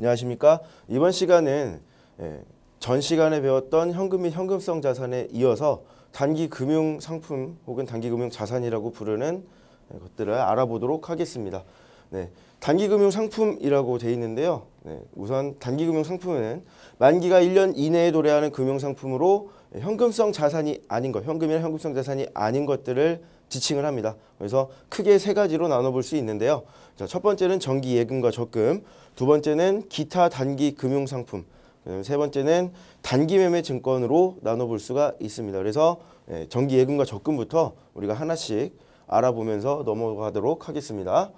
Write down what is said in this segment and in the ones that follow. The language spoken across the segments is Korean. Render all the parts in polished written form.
안녕하십니까? 이번 시간은 전 시간에 배웠던 현금 및 현금성 자산에 이어서 단기 금융 상품 혹은 단기 금융 자산이라고 부르는 것들을 알아보도록 하겠습니다. 네, 단기 금융 상품이라고 되어 있는데요. 우선 단기 금융 상품은 만기가 1년 이내에 도래하는 금융 상품으로 현금성 자산이 아닌 것, 현금이나 현금성 자산이 아닌 것들을 지칭을 합니다. 그래서 크게 세 가지로 나눠볼 수 있는데요. 자, 첫 번째는 정기 예금과 적금, 두 번째는 기타 단기 금융 상품, 세 번째는 단기 매매 증권으로 나눠볼 수가 있습니다. 그래서 정기 예금과 적금부터 우리가 하나씩 알아보면서 넘어가도록 하겠습니다.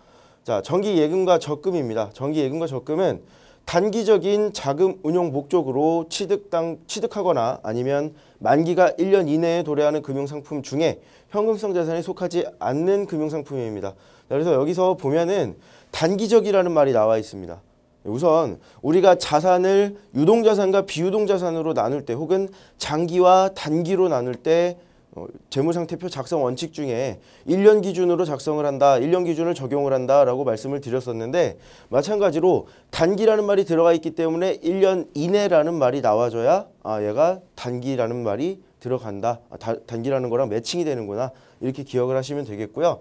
자, 정기 예금과 적금입니다. 정기 예금과 적금은 단기적인 자금 운용 목적으로 취득하거나 아니면 만기가 1년 이내에 도래하는 금융상품 중에 현금성 자산에 속하지 않는 금융상품입니다. 그래서 여기서 보면은 단기적이라는 말이 나와 있습니다. 우선 우리가 자산을 유동자산과 비유동자산으로 나눌 때 혹은 장기와 단기로 나눌 때 재무상태표 작성 원칙 중에 1년 기준으로 작성을 한다, 1년 기준을 적용을 한다라고 말씀을 드렸었는데 마찬가지로 단기라는 말이 들어가 있기 때문에 1년 이내라는 말이 나와줘야 얘가 단기라는 말이 들어간다, 단기라는 거랑 매칭이 되는구나 이렇게 기억을 하시면 되겠고요.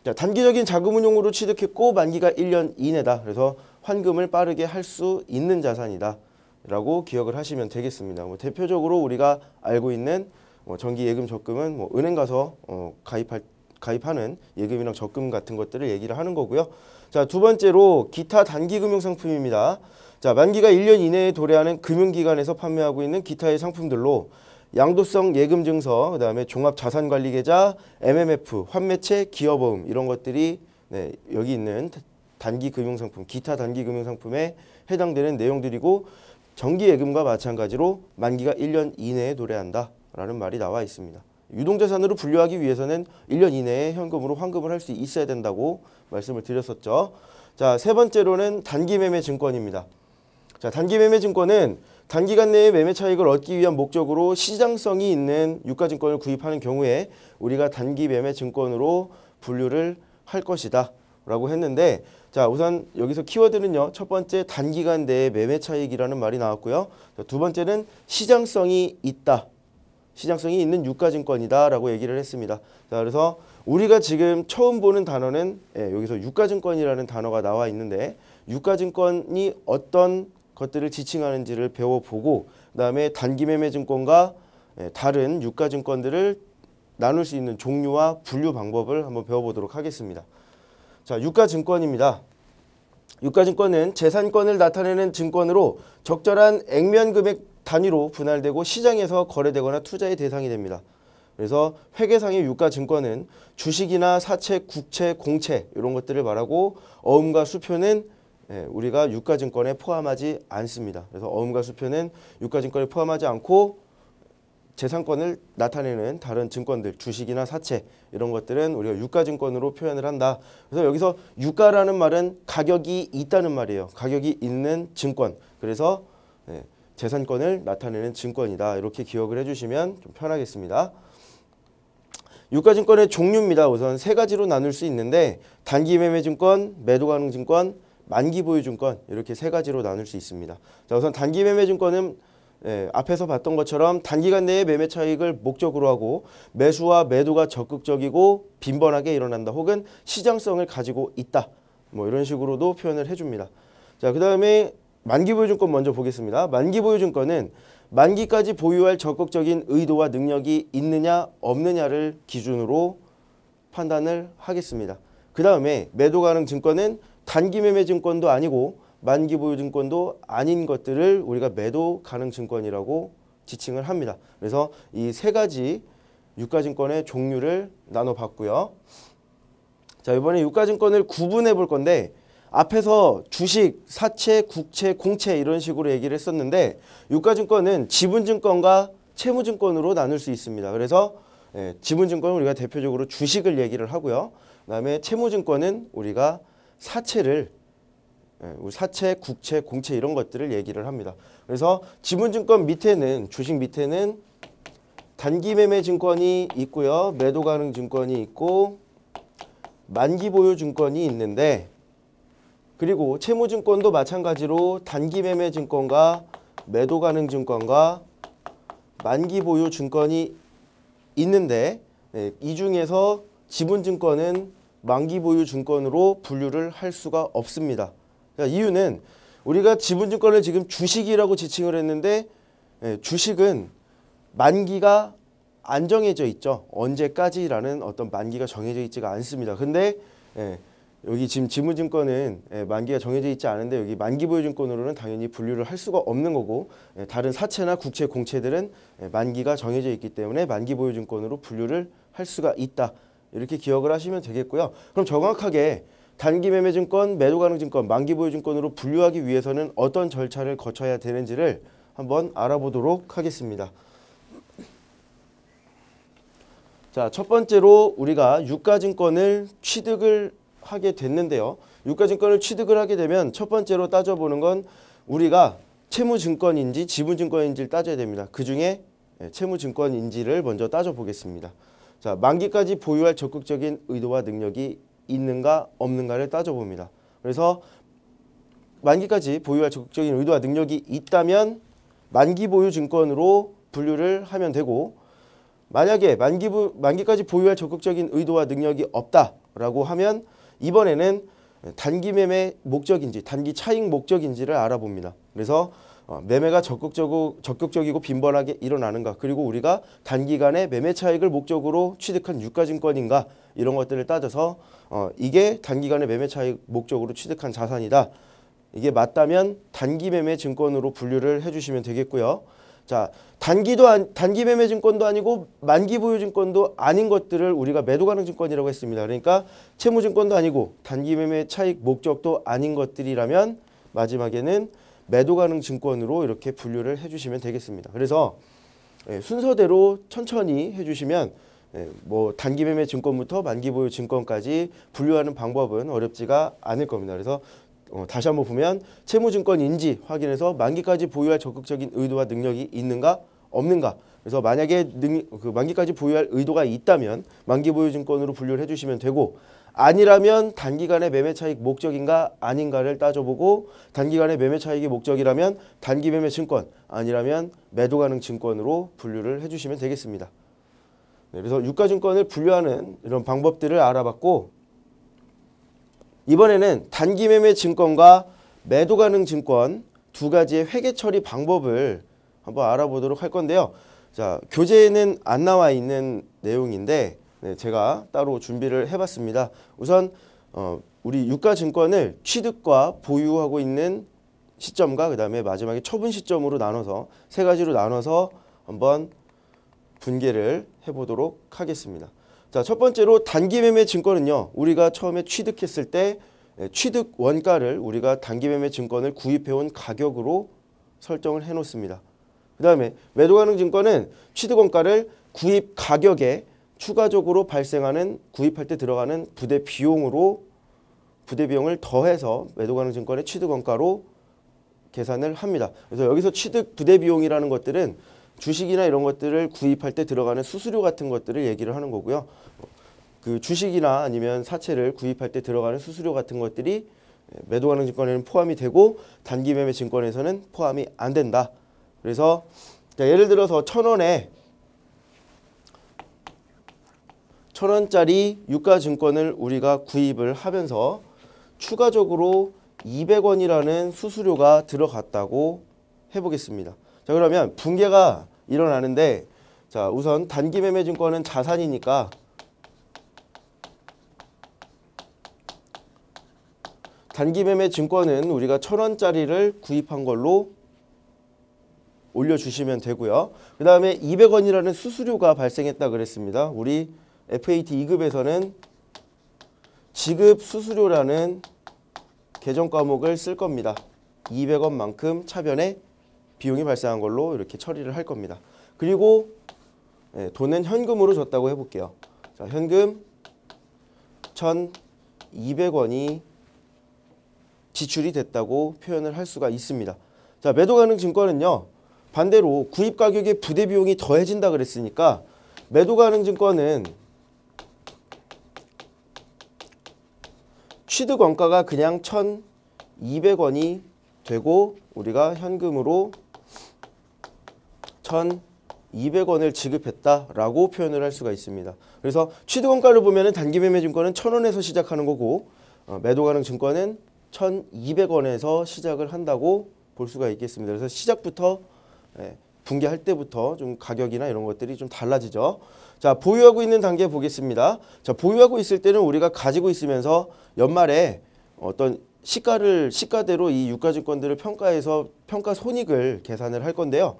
자, 단기적인 자금운용으로 취득했고 만기가 1년 이내다. 그래서 환금을 빠르게 할 수 있는 자산이다 라고 기억을 하시면 되겠습니다. 대표적으로 우리가 알고 있는 정기 예금 적금은 은행 가서 가입하는 예금이랑 적금 같은 것들을 얘기를 하는 거고요. 자, 두 번째로 기타 단기 금융 상품입니다. 자, 만기가 1년 이내에 도래하는 금융기관에서 판매하고 있는 기타의 상품들로 양도성 예금 증서, 그다음에 종합 자산 관리 계좌, MMF, 환매채, 기여보험 이런 것들이 여기 있는 단기 금융 상품, 기타 단기 금융 상품에 해당되는 내용들이고 정기 예금과 마찬가지로 만기가 1년 이내에 도래한다 라는 말이 나와 있습니다. 유동자산으로 분류하기 위해서는 1년 이내에 현금으로 환급을 할 수 있어야 된다고 말씀을 드렸었죠. 자, 세 번째로는 단기 매매 증권입니다. 자, 단기 매매 증권은 단기간 내에 매매 차익을 얻기 위한 목적으로 시장성이 있는 유가증권을 구입하는 경우에 우리가 단기 매매 증권으로 분류를 할 것이다 라고 했는데, 자, 우선 여기서 키워드는요, 첫 번째 단기간 내에 매매 차익이라는 말이 나왔고요. 자, 두 번째는 시장성이 있다, 시장성이 있는 유가증권이다 라고 얘기를 했습니다. 자, 그래서 우리가 지금 처음 보는 단어는 여기서 유가증권이라는 단어가 나와 있는데 유가증권이 어떤 것들을 지칭하는지를 배워보고 그다음에 단기 매매 증권과 다른 유가증권들을 나눌 수 있는 종류와 분류 방법을 한번 배워보도록 하겠습니다. 자, 유가증권입니다. 유가증권은 재산권을 나타내는 증권으로 적절한 액면 금액 단위로 분할되고 시장에서 거래되거나 투자의 대상이 됩니다. 그래서 회계상의 유가증권은 주식이나 사채, 국채, 공채 이런 것들을 말하고 어음과 수표는 우리가 유가증권에 포함하지 않습니다. 그래서 어음과 수표는 유가증권에 포함하지 않고 재산권을 나타내는 다른 증권들, 주식이나 사채 이런 것들은 우리가 유가증권으로 표현을 한다. 그래서 여기서 유가라는 말은 가격이 있다는 말이에요. 가격이 있는 증권. 그래서 재산권을 나타내는 증권이다. 이렇게 기억을 해주시면 좀 편하겠습니다. 유가증권의 종류입니다. 우선 세 가지로 나눌 수 있는데 단기 매매 증권, 매도 가능 증권, 만기 보유 증권 이렇게 세 가지로 나눌 수 있습니다. 자, 우선 단기 매매 증권은 앞에서 봤던 것처럼 단기간 내에 매매 차익을 목적으로 하고 매수와 매도가 적극적이고 빈번하게 일어난다 혹은 시장성을 가지고 있다 이런 식으로도 표현을 해줍니다. 자, 그 다음에 만기 보유 증권 먼저 보겠습니다. 만기 보유 증권은 만기까지 보유할 적극적인 의도와 능력이 있느냐 없느냐를 기준으로 판단을 하겠습니다. 그 다음에 매도 가능 증권은 단기 매매 증권도 아니고 만기 보유 증권도 아닌 것들을 우리가 매도 가능 증권이라고 지칭을 합니다. 그래서 이 세 가지 유가증권의 종류를 나눠봤고요. 자, 이번에 유가증권을 구분해 볼 건데 앞에서 주식, 사채, 국채, 공채 이런 식으로 얘기를 했었는데 유가증권은 지분증권과 채무증권으로 나눌 수 있습니다. 그래서 지분증권은 우리가 대표적으로 주식을 얘기를 하고요. 그 다음에 채무증권은 우리가 사채, 국채, 공채 이런 것들을 얘기를 합니다. 그래서 지분증권 밑에는 주식 밑에는 단기 매매 증권이 있고요. 매도 가능 증권이 있고 만기 보유 증권이 있는데 그리고 채무증권도 마찬가지로 단기매매증권과 매도가능증권과 만기보유증권이 있는데 이 중에서 지분증권은 만기보유증권으로 분류를 할 수가 없습니다. 그러니까 이유는 우리가 지분증권을 지금 주식이라고 지칭을 했는데 주식은 만기가 안 정해져 있죠. 언제까지라는 어떤 만기가 정해져 있지가 않습니다. 근데 여기 지금 지분증권은 만기가 정해져 있지 않은데 여기 만기보유증권으로는 당연히 분류를 할 수가 없는 거고 다른 사채나 국채, 공채들은 만기가 정해져 있기 때문에 만기보유증권으로 분류를 할 수가 있다. 이렇게 기억을 하시면 되겠고요. 그럼 정확하게 단기매매증권, 매도가능증권, 만기보유증권으로 분류하기 위해서는 어떤 절차를 거쳐야 되는지를 한번 알아보도록 하겠습니다. 자, 첫 번째로 우리가 유가증권을 취득을 하게 됐는데요. 유가증권을 취득을 하게 되면 첫 번째로 따져보는 건 우리가 채무증권인지 지분증권인지를 따져야 됩니다. 그 중에 채무증권인지를 먼저 따져보겠습니다. 자, 만기까지 보유할 적극적인 의도와 능력이 있는가 없는가를 따져봅니다. 그래서 만기까지 보유할 적극적인 의도와 능력이 있다면 만기보유증권으로 분류를 하면 되고 만약에 만기까지 보유할 적극적인 의도와 능력이 없다라고 하면 이번에는 단기 매매 목적인지 단기 차익 목적인지를 알아봅니다. 그래서 매매가 적극적이고 빈번하게 일어나는가, 그리고 우리가 단기간에 매매 차익을 목적으로 취득한 유가증권인가, 이런 것들을 따져서 이게 단기간에 매매 차익 목적으로 취득한 자산이다. 이게 맞다면 단기 매매 증권으로 분류를 해주시면 되겠고요. 자, 단기 매매 증권도 아니고 만기 보유 증권도 아닌 것들을 우리가 매도 가능 증권이라고 했습니다. 그러니까 채무 증권도 아니고 단기 매매 차익 목적도 아닌 것들이라면 마지막에는 매도 가능 증권으로 이렇게 분류를 해주시면 되겠습니다. 그래서 순서대로 천천히 해주시면 뭐 단기 매매 증권부터 만기 보유 증권까지 분류하는 방법은 어렵지가 않을 겁니다. 그래서 다시 한번 보면 채무증권인지 확인해서 만기까지 보유할 적극적인 의도와 능력이 있는가 없는가. 그래서 만약에 만기까지 보유할 의도가 있다면 만기보유증권으로 분류를 해주시면 되고, 아니라면 단기간의 매매 차익 목적인가 아닌가를 따져보고, 단기간의 매매 차익이 목적이라면 단기 매매 증권, 아니라면 매도 가능 증권으로 분류를 해주시면 되겠습니다. 그래서 유가증권을 분류하는 이런 방법들을 알아봤고, 이번에는 단기 매매 증권과 매도 가능 증권 두 가지의 회계 처리 방법을 한번 알아보도록 할 건데요. 자, 교재에는 안 나와 있는 내용인데 제가 따로 준비를 해봤습니다. 우선 우리 유가증권을 취득과 보유하고 있는 시점과 그 다음에 마지막에 처분 시점으로 나눠서 세 가지로 나눠서 한번 분개를 해보도록 하겠습니다. 자, 첫 번째로 단기 매매 증권은요, 우리가 처음에 취득했을 때 취득 원가를 우리가 단기 매매 증권을 구입해온 가격으로 설정을 해 놓습니다. 그 다음에 매도 가능 증권은 취득 원가를 구입 가격에 추가적으로 발생하는 구입할 때 들어가는 부대 비용을 더해서 매도 가능 증권의 취득 원가로 계산을 합니다. 그래서 여기서 취득 부대 비용이라는 것들은 주식이나 이런 것들을 구입할 때 들어가는 수수료 같은 것들을 얘기를 하는 거고요. 그 주식이나 아니면 사채를 구입할 때 들어가는 수수료 같은 것들이 매도 가능 증권에는 포함이 되고 단기 매매 증권에서는 포함이 안 된다. 그래서 예를 들어서 1,000원짜리 유가증권을 우리가 구입을 하면서 추가적으로 200원이라는 수수료가 들어갔다고 해보겠습니다. 자, 그러면 분개가 일어나는데, 자, 우선 단기 매매 증권은 자산이니까 단기 매매 증권은 우리가 1,000원짜리를 구입한 걸로 올려주시면 되고요. 그 다음에 200원이라는 수수료가 발생했다 그랬습니다. 우리 FAT 2급에서는 지급 수수료라는 계정 과목을 쓸 겁니다. 200원만큼 차변에 비용이 발생한 걸로 이렇게 처리를 할 겁니다. 그리고 돈은 현금으로 줬다고 해볼게요. 자, 현금 1,200원이 지출이 됐다고 표현을 할 수가 있습니다. 자, 매도 가능 증권은요, 반대로 구입 가격에 부대 비용이 더해진다 그랬으니까 매도 가능 증권은 취득 원가가 그냥 1,200원이 되고 우리가 현금으로 1,200원을 지급했다라고 표현을 할 수가 있습니다. 그래서 취득원가를 보면은 단기매매증권은 1,000원에서 시작하는 거고 매도 가능 증권은 1,200원에서 시작을 한다고 볼 수가 있겠습니다. 그래서 시작부터 분기할 때부터 좀 가격이나 이런 것들이 좀 달라지죠. 자, 보유하고 있는 단계 보겠습니다. 자, 보유하고 있을 때는 우리가 가지고 있으면서 연말에 어떤 시가대로 이 유가증권들을 평가해서 평가 손익을 계산을 할 건데요.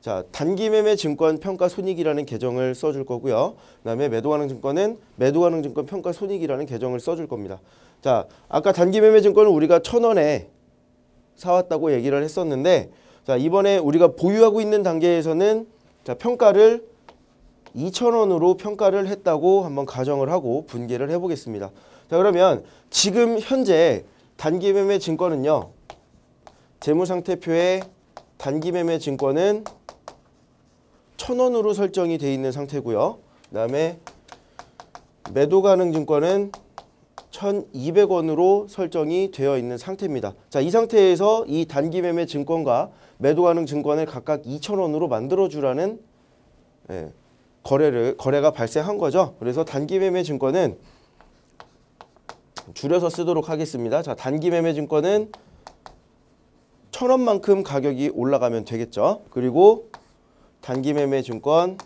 자, 단기매매 증권 평가 손익이라는 계정을 써줄 거고요. 그다음에 매도 가능 증권은 매도 가능 증권 평가 손익이라는 계정을 써줄 겁니다. 자, 아까 단기매매 증권을 우리가 1,000원에 사왔다고 얘기를 했었는데, 자, 이번에 우리가 보유하고 있는 단계에서는 자, 평가를 2,000원으로 평가를 했다고 한번 가정을 하고 분개를 해보겠습니다. 자, 그러면 지금 현재 단기매매 증권은요, 재무상태표에 단기매매 증권은 1,000원으로 설정이 되어 있는 상태고요. 그 다음에 매도 가능 증권은 1,200원으로 설정이 되어 있는 상태입니다. 자, 이 상태에서 이 단기매매 증권과 매도 가능 증권을 각각 2,000원으로 만들어주라는 거래가 발생한 거죠. 그래서 단기매매 증권은 줄여서 쓰도록 하겠습니다. 자, 단기매매 증권은 1,000원만큼 가격이 올라가면 되겠죠. 그리고 단기매매 증권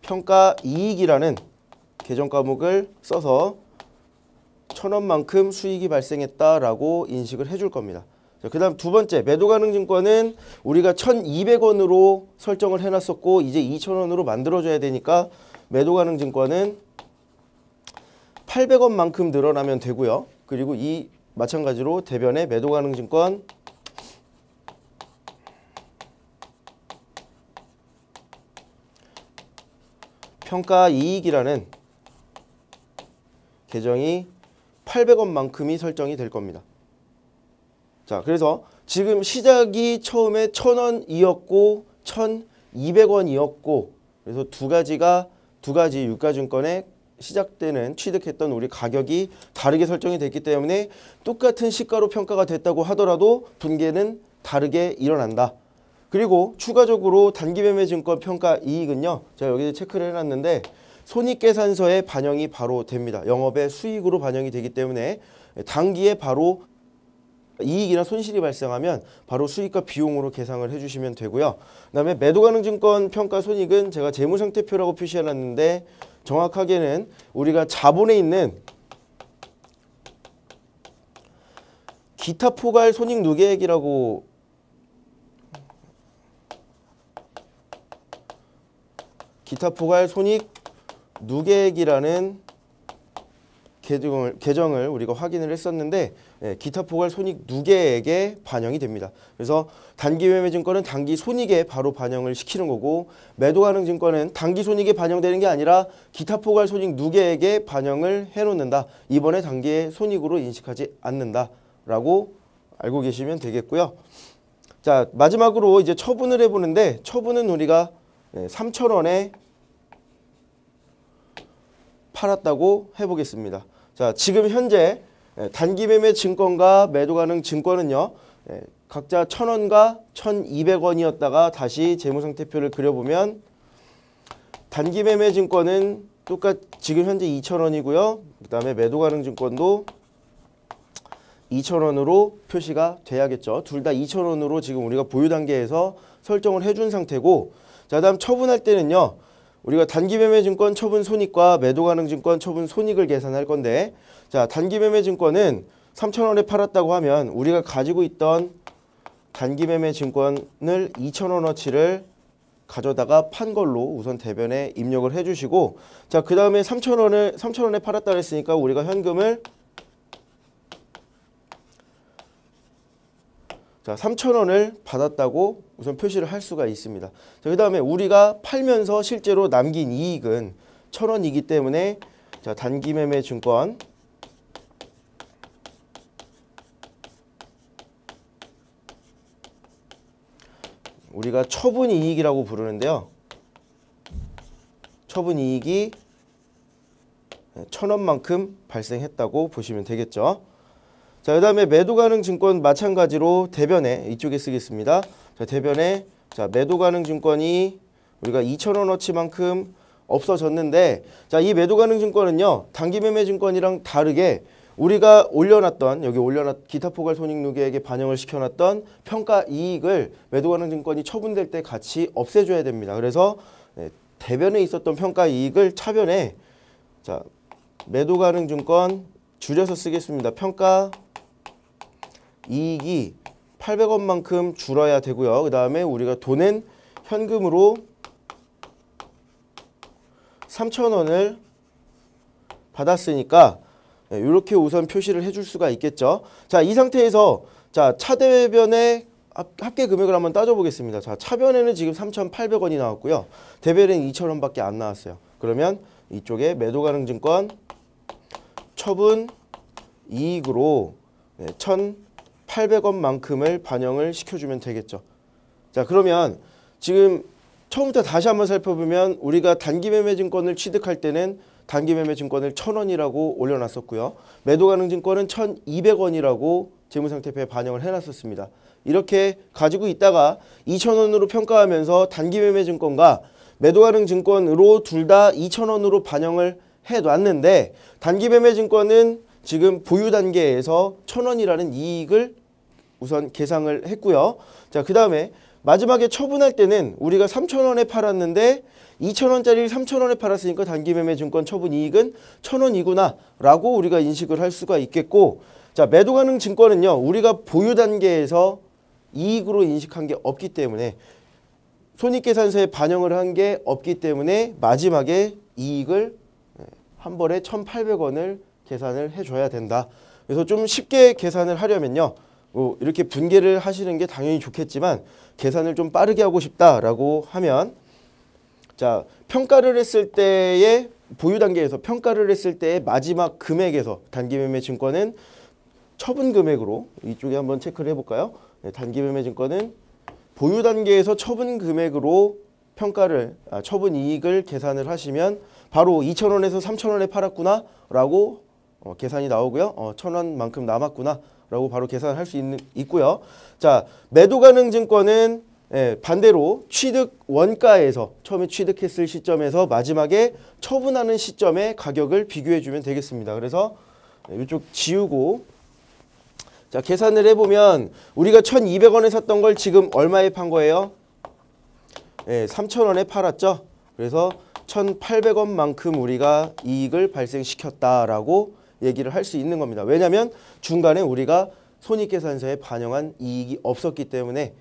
평가 이익이라는 계정 과목을 써서 1,000원만큼 수익이 발생했다라고 인식을 해줄 겁니다. 그 다음 두 번째 매도 가능 증권은 우리가 1,200원으로 설정을 해놨었고 이제 2,000원으로 만들어줘야 되니까 매도 가능 증권은 800원만큼 늘어나면 되고요. 그리고 이 마찬가지로 대변의 매도 가능 증권 평가 이익이라는 계정이 800원만큼이 설정이 될 겁니다. 자, 그래서 지금 시작이 처음에 1,000원이었고 1,200원이었고 그래서 두 가지 유가증권의 시작 때는 취득했던 우리 가격이 다르게 설정이 됐기 때문에 똑같은 시가로 평가가 됐다고 하더라도 분개는 다르게 일어난다. 그리고 추가적으로 단기매매 증권 평가 이익은요. 제가 여기 체크를 해놨는데 손익계산서에 반영이 바로 됩니다. 영업의 수익으로 반영이 되기 때문에 단기에 바로 이익이나 손실이 발생하면 바로 수익과 비용으로 계상을 해주시면 되고요. 그 다음에 매도 가능 증권 평가 손익은 제가 재무상태표라고 표시해놨는데 정확하게는 우리가 자본에 있는 기타 포괄 손익 누계액이라고 기타 포괄 손익 누계액이라는 계정을 우리가 확인을 했었는데 기타 포괄 손익 누계액에 반영이 됩니다. 그래서 단기매매 증권은 단기 손익에 바로 반영을 시키는 거고 매도 가능 증권은 단기 손익에 반영되는 게 아니라 기타 포괄 손익 누계액에 반영을 해놓는다. 이번에 단기의 손익으로 인식하지 않는다라고 알고 계시면 되겠고요. 자, 마지막으로 이제 처분을 해보는데 처분은 우리가 3,000원에 팔았다고 해보겠습니다. 자, 지금 현재 단기매매 증권과 매도 가능 증권은요. 각자 1,000원과 1,200원이었다가 다시 재무상태표를 그려보면 단기매매 증권은 지금 현재 2,000원이고요. 그 다음에 매도 가능 증권도 2,000원으로 표시가 돼야겠죠. 둘 다 2,000원으로 지금 우리가 보유 단계에서 설정을 해준 상태고 자, 다음 처분할 때는요. 우리가 단기매매 증권 처분 손익과 매도 가능 증권 처분 손익을 계산할 건데 자, 단기매매 증권은 3,000원에 팔았다고 하면 우리가 가지고 있던 단기매매 증권을 2,000원어치를 가져다가 판 걸로 우선 대변에 입력을 해주시고 자, 그 다음에 3,000원에 팔았다 그랬으니까 우리가 현금을 자, 3,000원을 받았다고 우선 표시를 할 수가 있습니다. 자, 그 다음에 우리가 팔면서 실제로 남긴 이익은 1,000원이기 때문에 자, 단기매매 증권 우리가 처분 이익이라고 부르는데요. 처분이익이 1,000원만큼 발생했다고 보시면 되겠죠. 자, 그 다음에 매도가능증권 마찬가지로 대변에 이쪽에 쓰겠습니다. 자, 대변에 자, 매도가능증권이 우리가 2,000원어치만큼 없어졌는데, 자, 이 매도가능증권은요 단기매매증권이랑 다르게 우리가 올려놨던 기타 포괄 손익누계액에 반영을 시켜놨던 평가 이익을 매도가능증권이 처분될 때 같이 없애줘야 됩니다. 그래서 대변에 있었던 평가 이익을 차변에 자, 매도가능증권 줄여서 쓰겠습니다. 평가 이익이 800원만큼 줄어야 되고요. 그 다음에 우리가 돈은 현금으로 3,000원을 받았으니까 이렇게 우선 표시를 해줄 수가 있겠죠. 자, 이 상태에서 자, 차대변의 합계 금액을 한번 따져보겠습니다. 자, 차변에는 지금 3,800원이 나왔고요. 대변에는 2,000원밖에 안 나왔어요. 그러면 이쪽에 매도가능증권 처분 이익으로 1,800원만큼을 반영을 시켜주면 되겠죠. 자, 그러면 지금 처음부터 다시 한번 살펴보면 우리가 단기매매증권을 취득할 때는 단기매매증권을 1,000원이라고 올려놨었고요. 매도가능증권은 1,200원이라고 재무상태표에 반영을 해놨었습니다. 이렇게 가지고 있다가 2,000원으로 평가하면서 단기매매증권과 매도가능증권으로 둘 다 2,000원으로 반영을 해놨는데 단기매매증권은 지금 보유 단계에서 1,000원이라는 이익을 우선 계상을 했고요. 자, 그 다음에 마지막에 처분할 때는 우리가 3,000원에 팔았는데 2,000원짜리를 3,000원에 팔았으니까 단기매매증권 처분이익은 1,000원이구나 라고 우리가 인식을 할 수가 있겠고, 자, 매도가능증권은요 우리가 보유 단계에서 이익으로 인식한 게 없기 때문에 손익계산서에 반영을 한 게 없기 때문에 마지막에 이익을 한 번에 1,800원을 계산을 해줘야 된다. 그래서 좀 쉽게 계산을 하려면요 이렇게 분계를 하시는 게 당연히 좋겠지만 계산을 좀 빠르게 하고 싶다라고 하면 자, 평가를 했을 때의 보유 단계에서 평가를 했을 때의 마지막 금액에서 단기매매증권은 처분 금액으로 이쪽에 한번 체크를 해볼까요? 네, 단기매매증권은 보유 단계에서 처분 금액으로 처분 이익을 계산을 하시면 바로 2,000원에서 3,000원에 팔았구나 라고 계산이 나오고요. 1,000원만큼 남았구나 라고 바로 계산할 수 있고요. 자, 매도가능증권은 반대로 취득 원가에서 처음에 취득했을 시점에서 마지막에 처분하는 시점의 가격을 비교해 주면 되겠습니다. 그래서 이쪽 지우고 자, 계산을 해보면 우리가 1,200원에 샀던 걸 지금 얼마에 판 거예요? 3,000원에 팔았죠. 그래서 1,800원만큼 우리가 이익을 발생시켰다라고 얘기를 할 수 있는 겁니다. 왜냐하면 중간에 우리가 손익계산서에 반영한 이익이 없었기 때문에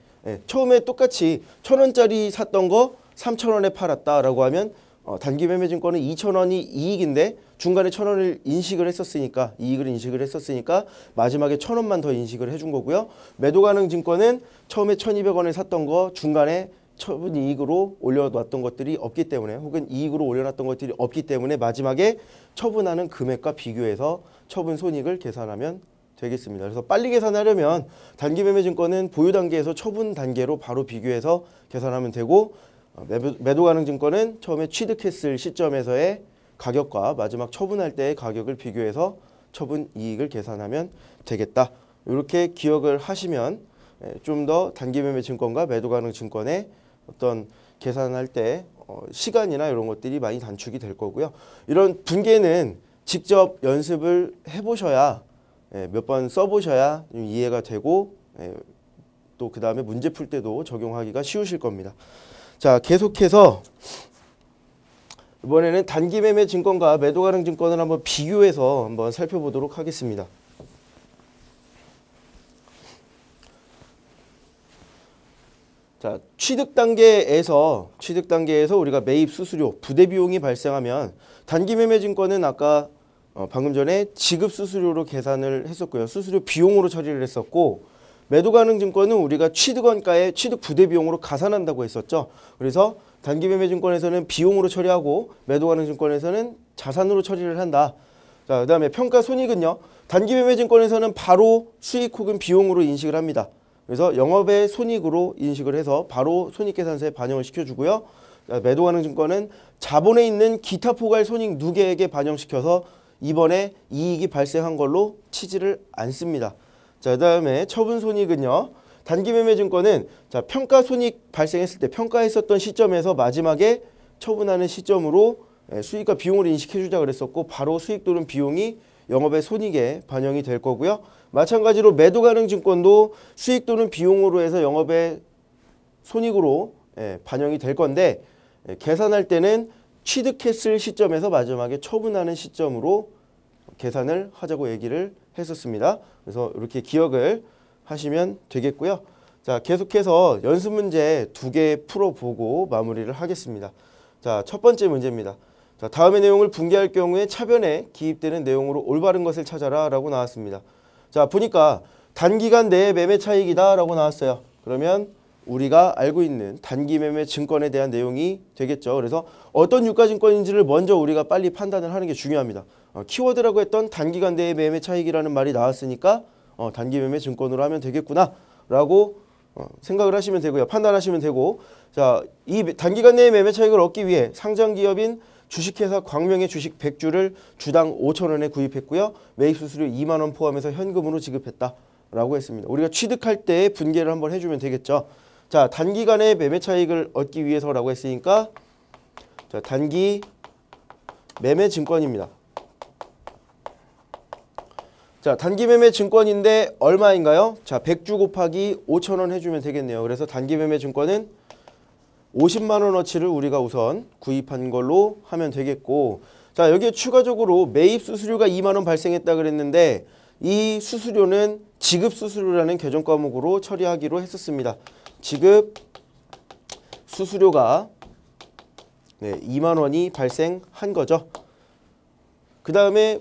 처음에 똑같이 1,000원짜리 샀던 거 3,000원에 팔았다라고 하면 단기매매증권은 2,000원이 이익인데 중간에 1,000원을 인식을 했었으니까 이익을 인식을 했었으니까 마지막에 1,000원만 더 인식을 해준 거고요. 매도가능증권은 처음에 1,200원에 샀던 거 중간에 처분 이익으로 올려놨던 것들이 없기 때문에 혹은 이익으로 올려놨던 것들이 없기 때문에 마지막에 처분하는 금액과 비교해서 처분 손익을 계산하면 되겠습니다. 그래서 빨리 계산하려면 단기매매증권은 보유 단계에서 처분 단계로 바로 비교해서 계산하면 되고 매도가능증권은 처음에 취득했을 시점에서의 가격과 마지막 처분할 때의 가격을 비교해서 처분 이익을 계산하면 되겠다. 이렇게 기억을 하시면 좀 더 단기매매증권과 매도가능증권의 어떤 계산할 때 시간이나 이런 것들이 많이 단축이 될 거고요. 이런 분계는 직접 연습을 해보셔야 몇 번 써보셔야 좀 이해가 되고 또 그 다음에 문제 풀 때도 적용하기가 쉬우실 겁니다. 자, 계속해서 이번에는 단기매매증권과 매도가능증권을 한번 비교해서 한번 살펴보도록 하겠습니다. 자, 취득 단계에서 우리가 매입 수수료, 부대 비용이 발생하면 단기매매증권은 아까 방금 전에 지급 수수료로 계산을 했었고요. 수수료 비용으로 처리를 했었고 매도가능증권은 우리가 취득원가에 취득 부대 비용으로 가산한다고 했었죠. 그래서 단기매매증권에서는 비용으로 처리하고 매도가능증권에서는 자산으로 처리를 한다. 자, 그다음에 평가 손익은요. 단기매매증권에서는 바로 수익 혹은 비용으로 인식을 합니다. 그래서 영업의 손익으로 인식을 해서 바로 손익계산서에 반영을 시켜주고요. 매도 가능 증권은 자본에 있는 기타 포괄 손익 누계액에 반영시켜서 이번에 이익이 발생한 걸로 치지를 않습니다. 자, 그다음에 처분 손익은요. 단기 매매 증권은 자, 평가 손익 발생했을 때 평가했었던 시점에서 마지막에 처분하는 시점으로 수익과 비용을 인식해 주자 그랬었고 바로 수익 또는 비용이 영업의 손익에 반영이 될 거고요. 마찬가지로 매도 가능 증권도 수익 또는 비용으로 해서 영업의 손익으로 반영이 될 건데 계산할 때는 취득했을 시점에서 마지막에 처분하는 시점으로 계산을 하자고 얘기를 했었습니다. 그래서 이렇게 기억을 하시면 되겠고요. 자, 계속해서 연습 문제 2개 풀어보고 마무리를 하겠습니다. 자, 첫 번째 문제입니다. 자, 다음의 내용을 붕괴할 경우에 차변에 기입되는 내용으로 올바른 것을 찾아라 라고 나왔습니다. 자, 보니까 단기간 내의 매매 차익이다 라고 나왔어요. 그러면 우리가 알고 있는 단기 매매 증권에 대한 내용이 되겠죠. 그래서 어떤 유가증권인지를 먼저 우리가 빨리 판단을 하는 게 중요합니다. 키워드라고 했던 단기간 내의 매매 차익이라는 말이 나왔으니까 단기 매매 증권으로 하면 되겠구나 라고 생각을 하시면 되고요. 판단하시면 되고, 자, 이 단기간 내의 매매 차익을 얻기 위해 상장기업인 주식회사 광명의 주식 100주를 주당 5,000원에 구입했고요. 매입 수수료 2만 원 포함해서 현금으로 지급했다 라고 했습니다. 우리가 취득할 때 분개를 한번 해주면 되겠죠. 자, 단기간의 매매 차익을 얻기 위해서라고 했으니까 자, 단기 매매 증권입니다. 자, 단기 매매 증권인데 얼마인가요? 자, 100주 곱하기 5,000원 해주면 되겠네요. 그래서 단기 매매 증권은 50만 원어치를 우리가 우선 구입한 걸로 하면 되겠고, 자, 여기에 추가적으로 매입 수수료가 2만 원 발생했다 그랬는데 이 수수료는 지급 수수료라는 개정 과목으로 처리하기로 했었습니다. 지급 수수료가 2만 원이 발생한 거죠. 그 다음에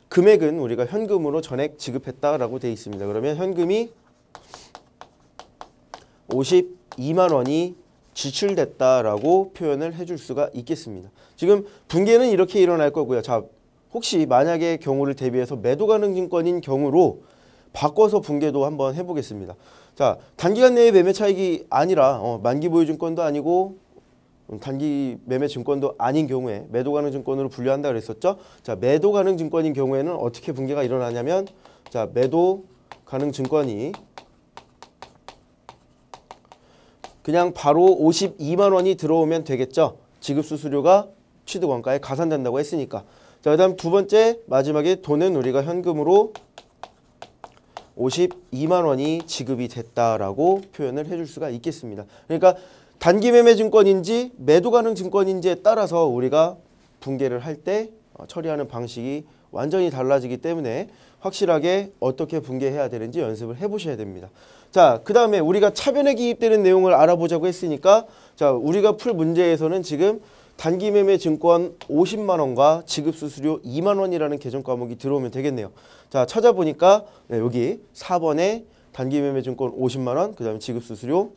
금액은 우리가 현금으로 전액 지급했다라고 되어 있습니다. 그러면 현금이 52만 원이 지출됐다라고 표현을 해줄 수가 있겠습니다. 지금 분개는 이렇게 일어날 거고요. 자, 혹시 만약의 경우를 대비해서 매도 가능 증권인 경우로 바꿔서 분개도 한번 해보겠습니다. 자, 단기간 내의 매매 차익이 아니라 만기 보유 증권도 아니고 단기 매매 증권도 아닌 경우에 매도 가능 증권으로 분류한다 그랬었죠. 자, 매도 가능 증권인 경우에는 어떻게 분개가 일어나냐면, 자, 매도 가능 증권이 그냥 바로 52만 원이 들어오면 되겠죠. 지급 수수료가 취득 원가에 가산된다고 했으니까. 자, 그다음 두 번째 마지막에 돈은 우리가 현금으로 52만 원이 지급이 됐다라고 표현을 해줄 수가 있겠습니다. 그러니까 단기 매매 증권인지 매도 가능 증권인지에 따라서 우리가 분개를 할 때 처리하는 방식이 완전히 달라지기 때문에 확실하게 어떻게 분개해야 되는지 연습을 해보셔야 됩니다. 자, 그 다음에 우리가 차변에 기입되는 내용을 알아보자고 했으니까, 자, 우리가 풀 문제에서는 지금 단기 매매 증권 50만 원과 지급 수수료 2만 원이라는 개정 과목이 들어오면 되겠네요. 자, 찾아보니까 여기 4번에 단기 매매 증권 50만 원, 그 다음에 지급 수수료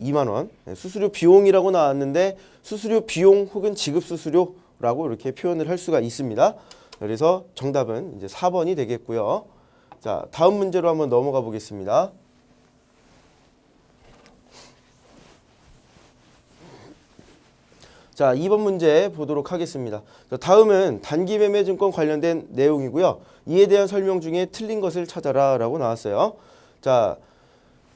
2만 원, 수수료 비용이라고 나왔는데 수수료 비용 혹은 지급 수수료라고 이렇게 표현을 할 수가 있습니다. 그래서 정답은 이제 4번이 되겠고요. 자, 다음 문제로 한번 넘어가 보겠습니다. 자, 2번 문제 보도록 하겠습니다. 자, 다음은 단기 매매 증권 관련된 내용이고요. 이에 대한 설명 중에 틀린 것을 찾아라 라고 나왔어요. 자,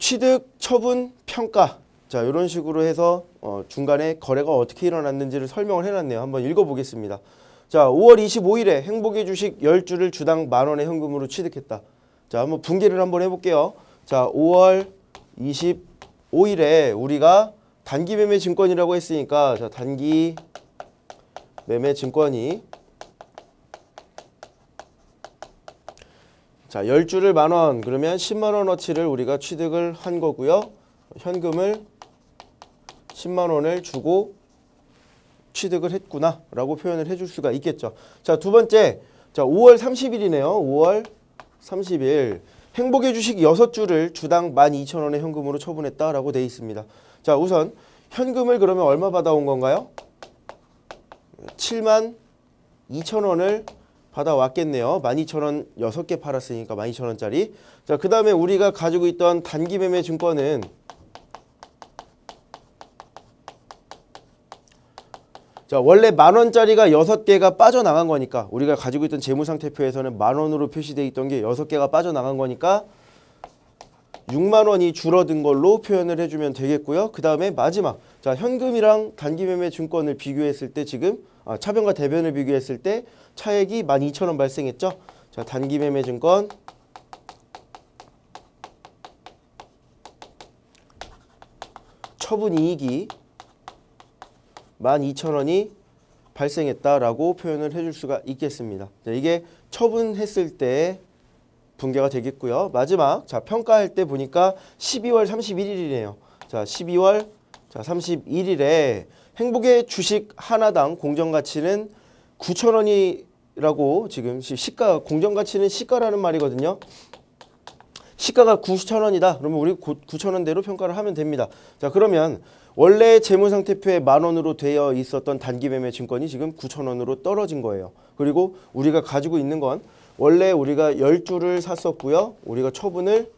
취득, 처분, 평가. 자, 이런 식으로 해서 중간에 거래가 어떻게 일어났는지를 설명을 해놨네요. 한번 읽어보겠습니다. 자, 5월 25일에 행복의 주식 10주를 주당 만원의 현금으로 취득했다. 자, 한번 분개를 한번 해볼게요. 자, 5월 25일에 우리가 단기 매매 증권이라고 했으니까, 자, 단기 매매 증권이 자, 10주를 만원, 그러면 10만 원어치를 우리가 취득을 한 거고요. 현금을 10만 원을 주고 취득을 했구나 라고 표현을 해줄 수가 있겠죠. 자, 두 번째, 자, 5월 30일이네요. 5월 30일 행복의 주식 6주를 주당 12,000원의 현금으로 처분했다라고 되어 있습니다. 자, 우선 현금을 그러면 얼마 받아온 건가요? 72,000원을 받아왔겠네요. 12,000원 6개 팔았으니까 12,000원짜리. 자, 그 다음에 우리가 가지고 있던 단기 매매 증권은 자, 원래 10,000원짜리가 6개가 빠져나간 거니까 우리가 가지고 있던 재무상태표에서는 10,000원으로 표시되어 있던 게 6개가 빠져나간 거니까 60,000원이 줄어든 걸로 표현을 해주면 되겠고요. 그 다음에 마지막, 자, 현금이랑 단기매매 증권을 비교했을 때 지금 차변과 대변을 비교했을 때 차액이 12,000원 발생했죠. 자, 단기매매 증권 처분이익이 12,000원이 발생했다라고 표현을 해줄 수가 있겠습니다. 자, 이게 처분했을 때 분계가 되겠고요. 마지막, 자, 평가할 때 보니까 12월 31일이네요. 자, 12월 31일에 행복의 주식 하나당 공정가치는 9,000원이라고 지금 시가, 공정가치는 시가라는 말이거든요. 시가가 9,000원이다. 그러면 우리 9,000원대로 평가를 하면 됩니다. 자, 그러면 원래 재무상태표에 10,000원으로 되어 있었던 단기매매 증권이 지금 9,000원으로 떨어진 거예요. 그리고 우리가 가지고 있는 건 원래 우리가 10주를 샀었고요. 우리가 처분을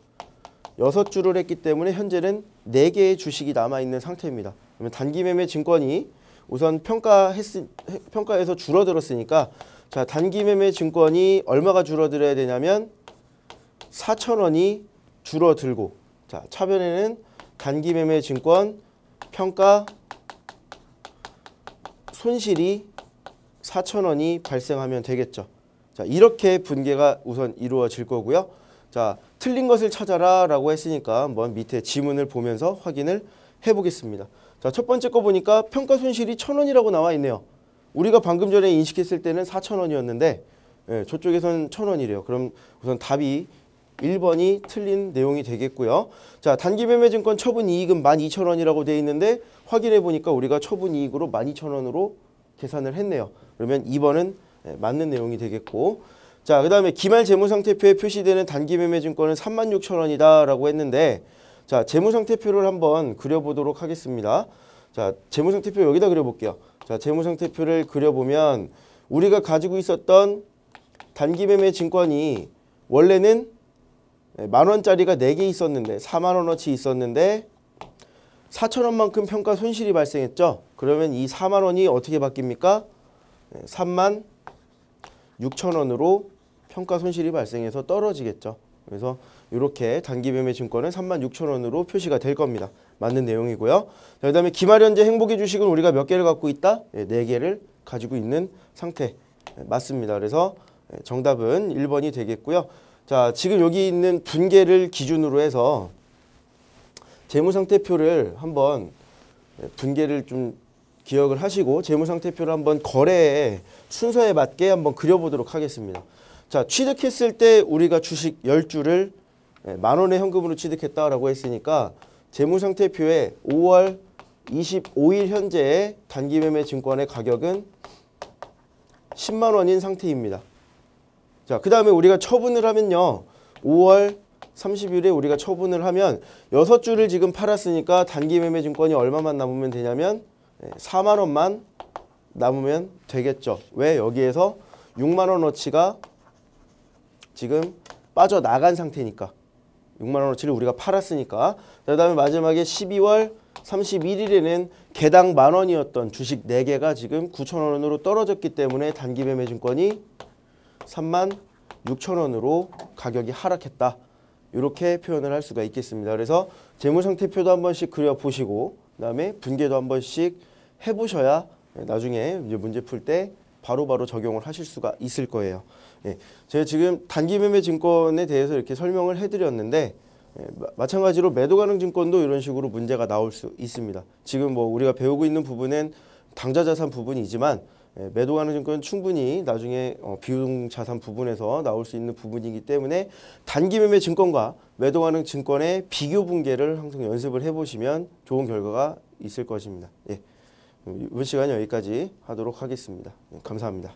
6주를 했기 때문에 현재는 4개의 주식이 남아있는 상태입니다. 그러면 단기매매 증권이 우선 평가에서 줄어들었으니까, 자, 단기매매 증권이 얼마가 줄어들어야 되냐면 4,000원이 줄어들고, 자, 차변에는 단기매매 증권 평가 손실이 4,000원이 발생하면 되겠죠. 자, 이렇게 분계가 우선 이루어질 거고요. 자, 틀린 것을 찾아라 라고 했으니까 한번 밑에 지문을 보면서 확인을 해보겠습니다. 자, 첫 번째 거 보니까 평가 손실이 1,000원이라고 나와 있네요. 우리가 방금 전에 인식했을 때는 4,000원이었는데 저쪽에서는 1,000원이래요. 그럼 우선 답이 1번이 틀린 내용이 되겠고요. 자, 단기매매 증권 처분이익은 12,000원이라고 되어 있는데 확인해 보니까 우리가 처분이익으로 12,000원으로 계산을 했네요. 그러면 2번은 맞는 내용이 되겠고, 자, 그 다음에 기말 재무상태표에 표시되는 단기매매 증권은 36,000원이다 라고 했는데, 자, 재무상태표를 한번 그려보도록 하겠습니다. 자, 재무상태표 여기다 그려볼게요. 자, 재무상태표를 그려보면 우리가 가지고 있었던 단기매매 증권이 원래는 10,000원짜리가 4개 있었는데 40,000원어치 있었는데 4,000원만큼 평가 손실이 발생했죠. 그러면 이 40,000원이 어떻게 바뀝니까? 36,000원으로 평가 손실이 발생해서 떨어지겠죠. 그래서 이렇게 단기매매 증권은 36,000원으로 표시가 될 겁니다. 맞는 내용이고요. 그 다음에 기말현재 행복의 주식은 우리가 몇 개를 갖고 있다? 4개를 가지고 있는 상태. 맞습니다. 그래서 정답은 1번이 되겠고요. 자, 지금 여기 있는 분계를 기준으로 해서 재무상태표를 한번 분계를 좀 기억을 하시고 재무상태표를 한번 거래의 순서에 맞게 한번 그려보도록 하겠습니다. 자, 취득했을 때 우리가 주식 10주를 10,000원의 현금으로 취득했다라고 했으니까 재무상태표에 5월 25일 현재의 단기매매 증권의 가격은 10만 원인 상태입니다. 자, 그 다음에 우리가 처분을 하면요. 5월 30일에 우리가 처분을 하면 6주를 지금 팔았으니까 단기매매 증권이 얼마만 남으면 되냐면 4만 원만 남으면 되겠죠. 왜? 여기에서 6만 원어치가 지금 빠져나간 상태니까. 6만 원어치를 우리가 팔았으니까. 그 다음에 마지막에 12월 31일에는 개당 10,000원이었던 주식 4개가 지금 9,000원으로 떨어졌기 때문에 단기매매 증권이 36,000원으로 가격이 하락했다. 이렇게 표현을 할 수가 있겠습니다. 그래서 재무상태표도 한 번씩 그려보시고 그다음에 분계도 한 번씩 해보셔야 나중에 이제 문제 풀 때 바로바로 적용을 하실 수가 있을 거예요. 예, 제가 지금 단기매매 증권에 대해서 이렇게 설명을 해드렸는데 마찬가지로 매도가능 증권도 이런 식으로 문제가 나올 수 있습니다. 지금 뭐 우리가 배우고 있는 부분은 당좌자산 부분이지만 매도가능 증권은 충분히 나중에 비용자산 부분에서 나올 수 있는 부분이기 때문에 단기매매 증권과 매도가능 증권의 비교 분계를 항상 연습을 해보시면 좋은 결과가 있을 것입니다. 예, 이번 시간 여기까지 하도록 하겠습니다. 감사합니다.